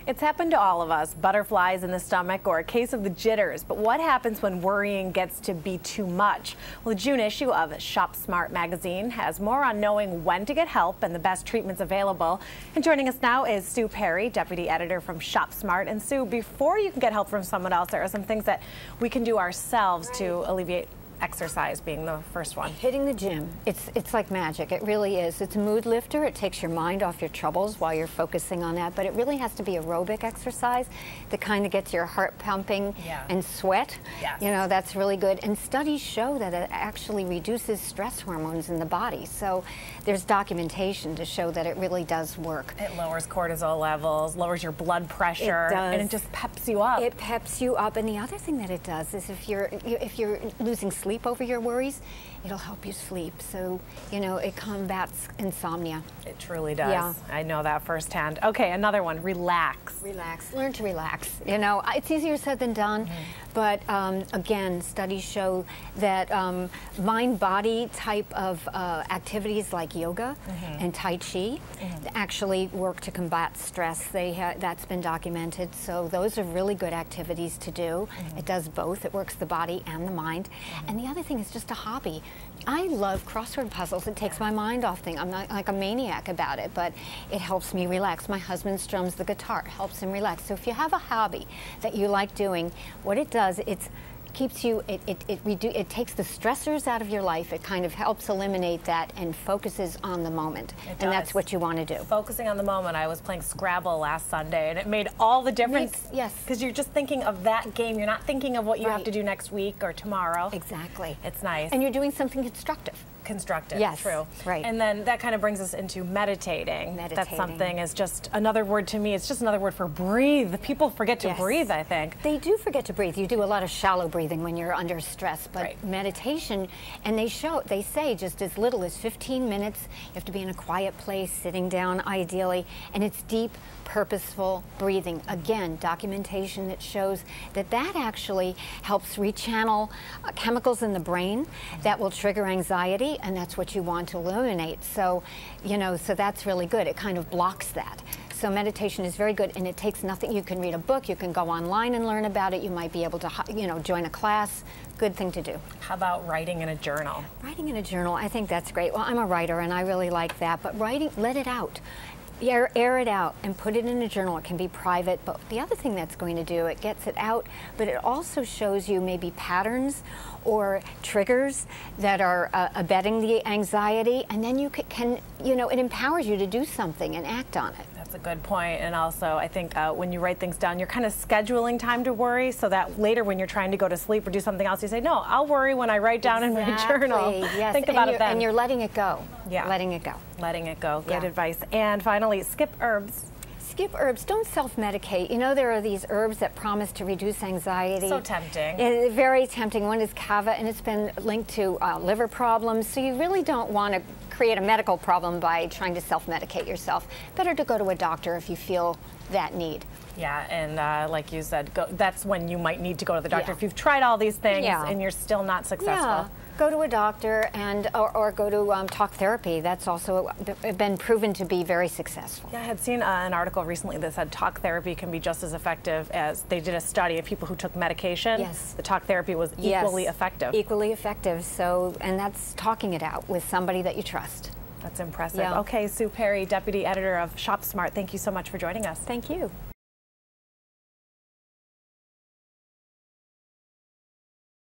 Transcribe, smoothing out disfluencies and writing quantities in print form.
It's happened to all of us, butterflies in the stomach or a case of the jitters. But what happens when worrying gets to be too much? Well, the June issue of ShopSmart magazine has more on knowing when to get help and the best treatments available. And joining us now is Sue Perry, Deputy Editor from ShopSmart. And Sue, before you can get help from someone else, there are some things that we can do ourselves to alleviate exercise being the first one. Hitting the gym, it's like magic. It really is. It's a mood lifter. It takes your mind off your troubles while you're focusing on that, but it really has to be aerobic exercise that kind of gets your heart pumping and sweat. Yes. You know, that's really good. And studies show that it actually reduces stress hormones in the body. So there's documentation to show that it really does work. It lowers cortisol levels, lowers your blood pressure, and it just peps you up. It peps you up. And the other thing that it does is if you're losing sleep over your worries, it'll help you sleep. So, you know, it combats insomnia. It truly does. Yeah. I know that firsthand. Okay, another one, relax. Relax. Learn to relax. You know, it's easier said than done, but again, studies show that mind-body type of activities like yoga and Tai Chi actually work to combat stress. That's been documented, so those are really good activities to do. It does both. It works the body and the mind. And the other thing is just a hobby. I love crossword puzzles. It takes my mind off things. I'm not like a maniac about it, but it helps me relax. My husband strums the guitar. It helps him relax. So if you have a hobby that you like doing, what it does, it keeps you, it takes the stressors out of your life. It kind of helps eliminate that and focuses on the moment. And that's what you want to do. Focusing on the moment. I was playing Scrabble last Sunday and it made all the difference. Yes. Because you're just thinking of that game. You're not thinking of what you have to do next week or tomorrow. Exactly. It's nice. And you're doing something constructive. Constructive. Yes, true. Right. And then that kind of brings us into meditating. That's something is just another word to me. It's just another word for breathe. People forget to breathe, I think. They do forget to breathe. You do a lot of shallow breathing when you're under stress, but meditation, and they say just as little as 15 minutes. You have to be in a quiet place, sitting down ideally, and it's deep, purposeful breathing. Again, documentation that shows that actually helps rechannel chemicals in the brain that will trigger anxiety, and that's what you want to eliminate. So, you know, so that's really good. It kind of blocks that. So meditation is very good, and it takes nothing. You can read a book, you can go online and learn about it. You might be able to, you know, join a class. Good thing to do. How about writing in a journal? Writing in a journal, I think that's great. Well, I'm a writer, and I really like that, but writing, let it out. Air it out and put it in a journal. It can be private, but the other thing that's going to do, it gets it out, but it also shows you maybe patterns or triggers that are abetting the anxiety, and then you can, you know, it empowers you to do something and act on it. That's a good point. And also, I think when you write things down, you're kind of scheduling time to worry so that later when you're trying to go to sleep or do something else, you say, no, I'll worry when I write down in my journal. Yes. Think about it then. And you're letting it go. Yeah. Letting it go. Letting it go. Good advice. And finally, skip herbs. Skip herbs. Don't self-medicate. You know, there are these herbs that promise to reduce anxiety. So tempting. It's very tempting. One is kava, and it's been linked to liver problems. So you really don't want to create a medical problem by trying to self-medicate yourself. Better to go to a doctor if you feel that need. Yeah, and like you said, that's when you might need to go to the doctor. If you've tried all these things and you're still not successful. Go to a doctor and or go to talk therapy. That's also been proven to be very successful. Yeah, I had seen an article recently that said talk therapy can be just as effective as, they did a study of people who took medication. Yes. The talk therapy was equally effective. Equally effective. So, and that's talking it out with somebody that you trust. That's impressive. Okay, Sue Perry, Deputy Editor of ShopSmart, thank you so much for joining us. Thank you.